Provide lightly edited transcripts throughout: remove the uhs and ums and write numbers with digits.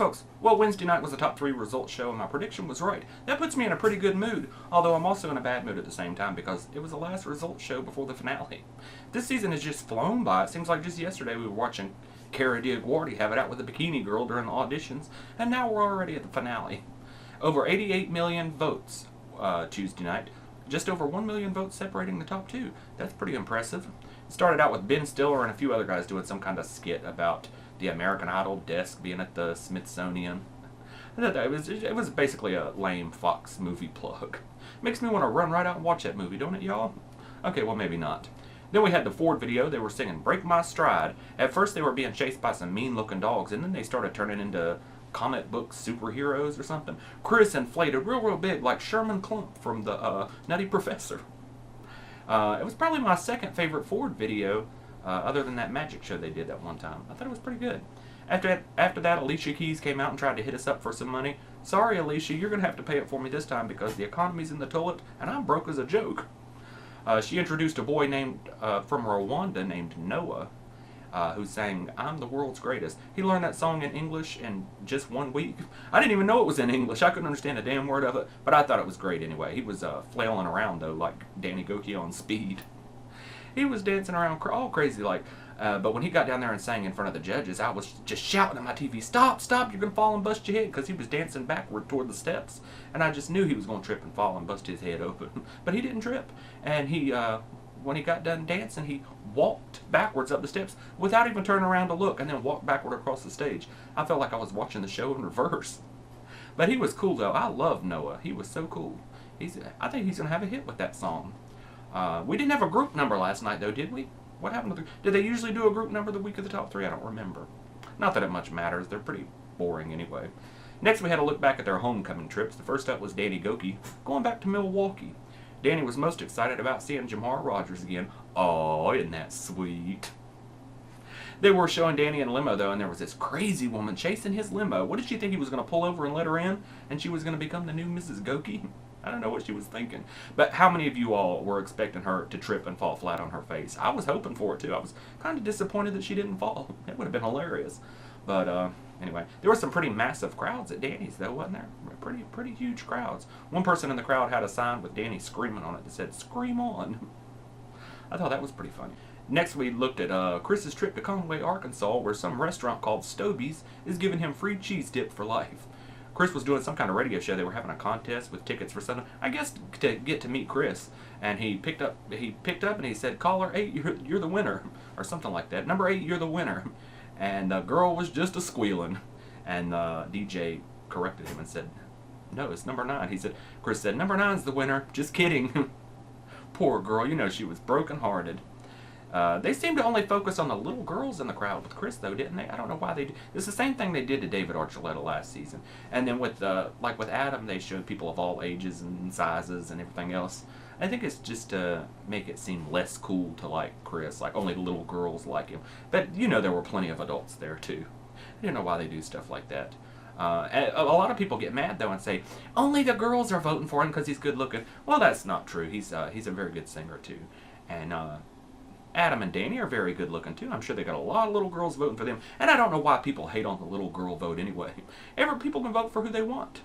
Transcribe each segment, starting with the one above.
folks, well, Wednesday night was the top 3 results show and my prediction was right. That puts me in a pretty good mood, although I'm also in a bad mood at the same time because it was the last results show before the finale. This season has just flown by. It seems like just yesterday we were watching Cara Diaguardi have it out with the bikini girl during the auditions, and now we're already at the finale. Over 88 million votes Tuesday night. Just over 1 million votes separating the top 2. That's pretty impressive. It started out with Ben Stiller and a few other guys doing some kind of skit about the American Idol desk being at the Smithsonian. It was basically a lame Fox movie plug. Makes me want to run right out and watch that movie, don't it, y'all? Okay, well, maybe not. Then we had the Ford video. They were singing Break My Stride. At first they were being chased by some mean-looking dogs, and then they started turning into comic book superheroes or something. Kris inflated real big like Sherman Klump from the Nutty Professor. It was probably my second favorite Ford video, other than that magic show they did that one time. I thought it was pretty good. After that, Alicia Keyes came out and tried to hit us up for some money. Sorry, Alicia, you're going to have to pay it for me this time because the economy's in the toilet and I'm broke as a joke. She introduced a boy named from Rwanda named Noah, who sang I'm the World's Greatest. He learned that song in English in just 1 week. I didn't even know it was in English. I couldn't understand a damn word of it, but I thought it was great anyway. He was flailing around, though, like Danny Gokey on speed. He was dancing around all crazy like, but when he got down there and sang in front of the judges, I was just shouting at my TV, stop, you're going to fall and bust your head, because he was dancing backward toward the steps, and I just knew he was going to trip and fall and bust his head open. But he didn't trip, and he, when he got done dancing, he walked backwards up the steps without even turning around to look, and then walked backward across the stage. I felt like I was watching the show in reverse. But he was cool, though. I love Noah. He was so cool. I think he's going to have a hit with that song. We didn't have a group number last night, though, did we? What happened to did they usually do a group number the week of the top 3? I don't remember. Not that it much matters. They're pretty boring anyway. Next, we had a look back at their homecoming trips. The first up was Danny Gokey going back to Milwaukee. Danny was most excited about seeing Jamar Rogers again. Oh, isn't that sweet? They were showing Danny in a limo, though, and there was this crazy woman chasing his limo. What did she think? He was going to pull over and let her in, and she was going to become the new Mrs. Gokey? I don't know what she was thinking. But how many of you all were expecting her to trip and fall flat on her face? I was hoping for it, too. I was kind of disappointed that she didn't fall. It would have been hilarious. But anyway, there were some pretty massive crowds at Danny's, though, wasn't there? Pretty huge crowds. One person in the crowd had a sign with Danny screaming on it that said, "Scream on." I thought that was pretty funny. Next, we looked at Kris's trip to Conway, Arkansas, where some restaurant called Stobie's is giving him free cheese dip for life. Kris was doing some kind of radio show. They were having a contest with tickets for something, I guess, to get to meet Kris. And he picked up and he said, "Caller 8, you're the winner," or something like that. "Number 8, you're the winner." And the girl was just a squealing. And the DJ corrected him and said, "No, it's number 9." Kris said, "Number 9's the winner. Just kidding." Poor girl. You know she was brokenhearted. They seemed to only focus on the little girls in the crowd with Kris, though, didn't they? I don't know why they did. It's the same thing they did to David Archuleta last season. And then with Adam, they showed people of all ages and sizes and everything else. I think it's just to make it seem less cool to like Kris, like only little girls like him. But, you know, there were plenty of adults there, too. I don't know why they do stuff like that. A lot of people get mad, though, and say, only the girls are voting for him because he's good looking. Well, that's not true. He's a very good singer, too. And, Adam and Danny are very good looking too. I'm sure they got a lot of little girls voting for them. And I don't know why people hate on the little girl vote anyway. People can vote for who they want.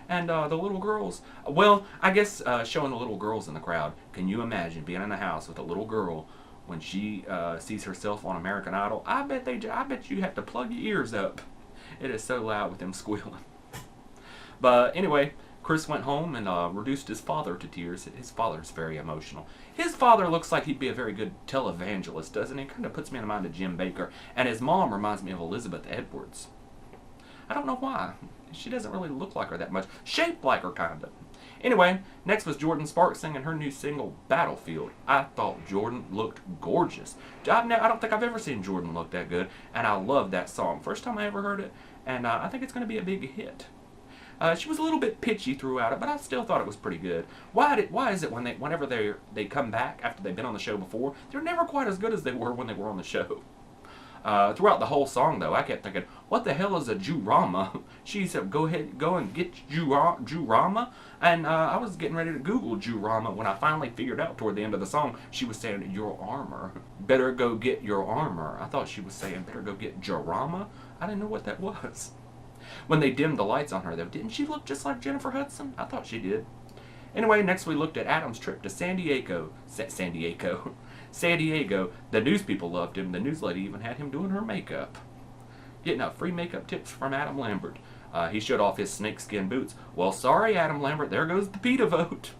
And the little girls, well, I guess showing the little girls in the crowd. Can you imagine being in the house with a little girl when she sees herself on American Idol? I bet you have to plug your ears up. It is so loud with them squealing. But anyway, Kris went home and reduced his father to tears. His father's very emotional. His father looks like he'd be a very good televangelist, doesn't he? Kind of puts me in the mind of Jim Bakker. And his mom reminds me of Elizabeth Edwards. I don't know why. She doesn't really look like her that much. Shaped like her, kind of. Anyway, next was Jordin Sparks singing her new single, Battlefield. I thought Jordin looked gorgeous. I don't think I've ever seen Jordin look that good, and I love that song. First time I ever heard it, and I think it's going to be a big hit. She was a little bit pitchy throughout it, but I still thought it was pretty good. Why is it whenever they come back after they've been on the show before, they're never quite as good as they were when they were on the show? Throughout the whole song, though, I kept thinking, what the hell is a Jurama? She said, go and get Jurama. And I was getting ready to Google Jurama when I finally figured out toward the end of the song, she was saying, your armor. Better go get your armor. I thought she was saying, better go get Jurama. I didn't know what that was. When they dimmed the lights on her, though, didn't she look just like Jennifer Hudson? I thought she did. Anyway, next we looked at Adam's trip to San Diego. San Diego. San Diego. The news people loved him. The news lady even had him doing her makeup. Getting out free makeup tips from Adam Lambert. He showed off his snakeskin boots. Well, sorry, Adam Lambert. There goes the PETA vote.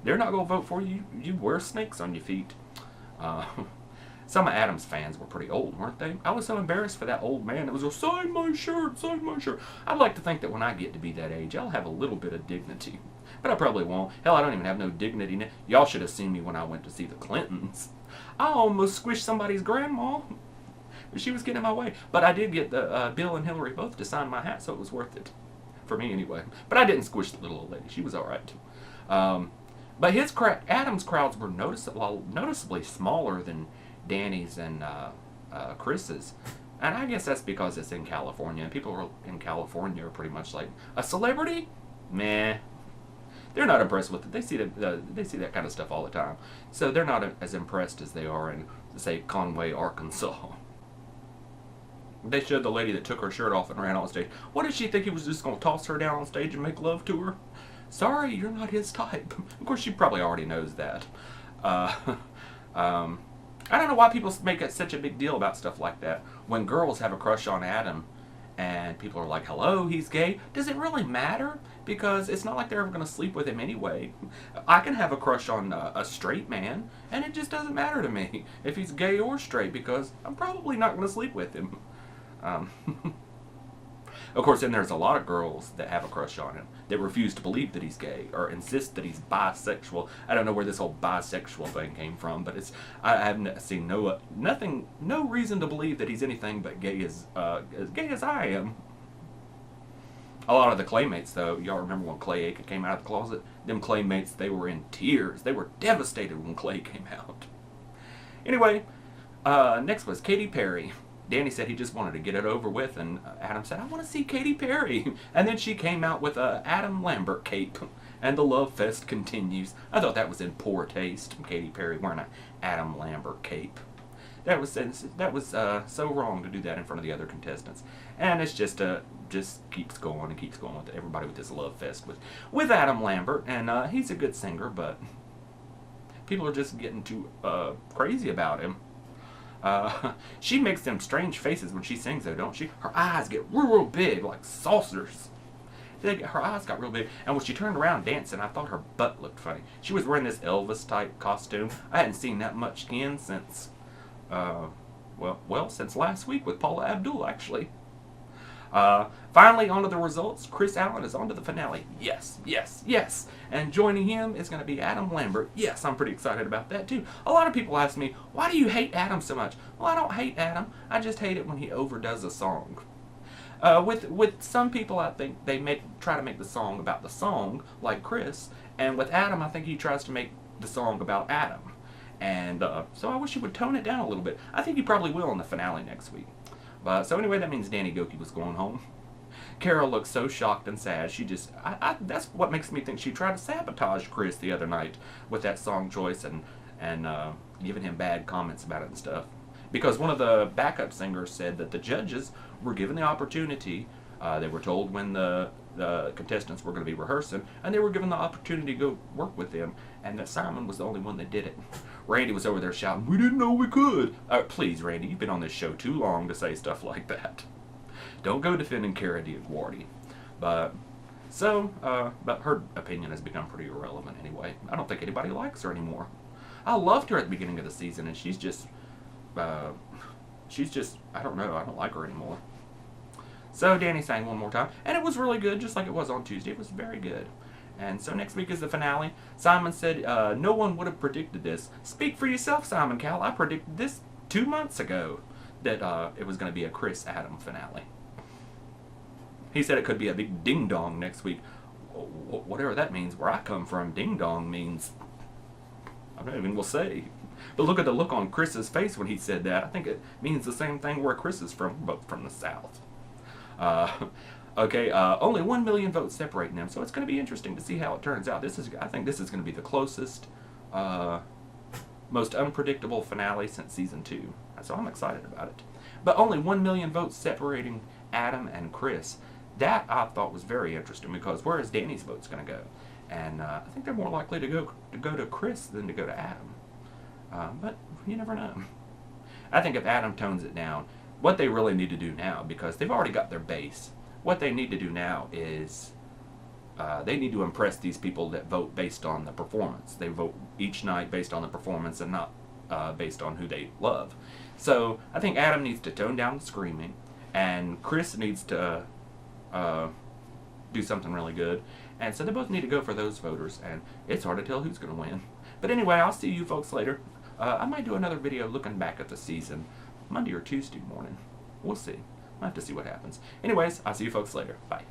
They're not going to vote for you. You wear snakes on your feet. Some of Adam's fans were pretty old, weren't they? I was so embarrassed for that old man that was going, sign my shirt, sign my shirt. I'd like to think that when I get to be that age, I'll have a little bit of dignity. But I probably won't. Hell, I don't even have no dignity now. Y'all should have seen me when I went to see the Clintons. I almost squished somebody's grandma. She was getting in my way. But I did get the Bill and Hillary both to sign my hat, so it was worth it. For me, anyway. But I didn't squish the little old lady. She was all right. But Adam's crowds were noticeably smaller than Danny's and Kris's. And I guess that's because it's in California. And people in California are pretty much like, a celebrity? Meh. They're not impressed with it. They see that kind of stuff all the time. So they're not as impressed as they are in, say, Conway, Arkansas. They showed the lady that took her shirt off and ran on stage. What did she think he was just going to toss her down on stage and make love to her? Sorry, you're not his type. Of course, she probably already knows that. I don't know why people make such a big deal about stuff like that. When girls have a crush on Adam and people are like, hello, he's gay. Does it really matter? Because it's not like they're ever going to sleep with him anyway. I can have a crush on a straight man, and it just doesn't matter to me if he's gay or straight, because I'm probably not going to sleep with him. Of course, then there's a lot of girls that have a crush on him that refuse to believe that he's gay or insist that he's bisexual. I don't know where this whole bisexual thing came from, but I haven't seen no reason to believe that he's anything but as gay as I am. A lot of the Claymates, though, y'all remember when Clay Aiken came out of the closet? Them Claymates, they were in tears. They were devastated when Clay came out. Anyway, next was Katy Perry. Danny said he just wanted to get it over with, and Adam said, I want to see Katy Perry. And then she came out with a Adam Lambert cape, and the love fest continues. I thought that was in poor taste, Katy Perry wearing an Adam Lambert cape. That was so wrong to do that in front of the other contestants. And it's just keeps going and keeps going with everybody with this love fest with Adam Lambert, and he's a good singer, but people are just getting too crazy about him. She makes them strange faces when she sings, though, don't she? Her eyes get real big, like saucers. Her eyes got real big, and when she turned around dancing, I thought her butt looked funny. She was wearing this Elvis-type costume. I hadn't seen that much skin since, since last week with Paula Abdul, actually. Finally, on to the results. Kris Allen is on to the finale. Yes, yes, yes. And joining him is going to be Adam Lambert. Yes, I'm pretty excited about that, too. A lot of people ask me, why do you hate Adam so much? Well, I don't hate Adam. I just hate it when he overdoes a song. With some people, I think they try to make the song about the song, like Kris. And with Adam, I think he tries to make the song about Adam. And so I wish he would tone it down a little bit. I think he probably will in the finale next week. So anyway, that means Danny Gokey was going home. Carol looked so shocked and sad. She just, that's what makes me think she tried to sabotage Kris the other night with that song choice and giving him bad comments about it and stuff. Because one of the backup singers said that the judges were given the opportunity, they were told when the contestants were going to be rehearsing, and they were given the opportunity to go work with them, and that Simon was the only one that did it. Randy was over there shouting, we didn't know we could. Please, Randy, you've been on this show too long to say stuff like that. Don't go defending Cara DiGuardi. But her opinion has become pretty irrelevant anyway. I don't think anybody likes her anymore. I loved her at the beginning of the season, and she's just, I don't know, I don't like her anymore. So Danny sang one more time, and it was really good, just like it was on Tuesday. It was very good. And so next week is the finale. Simon said, no one would have predicted this. Speak for yourself, Simon Cowell. I predicted this 2 months ago, that it was going to be a Kris Adam finale. He said it could be a big ding-dong next week. Whatever that means, where I come from, ding-dong means, I'm not even going to say. But look at the look on Kris's face when he said that. I think it means the same thing where Kris is from, both from the South. Okay, only 1 million votes separating them, so it's going to be interesting to see how it turns out. I think this is going to be the closest, most unpredictable finale since season 2. So I'm excited about it. But only 1 million votes separating Adam and Kris. That I thought was very interesting because where is Danny's votes going to go? And I think they're more likely to go to Kris than to go to Adam. But you never know. I think if Adam tones it down, what they really need to do now, because they've already got their base, what they need to do now is they need to impress these people that vote based on the performance. They vote each night based on the performance and not based on who they love. So I think Adam needs to tone down the screaming, and Kris needs to do something really good. And so they both need to go for those voters, and it's hard to tell who's going to win. But anyway, I'll see you folks later. I might do another video looking back at the season Monday or Tuesday morning. We'll see. I'll have to see what happens. Anyways, I'll see you folks later. Bye.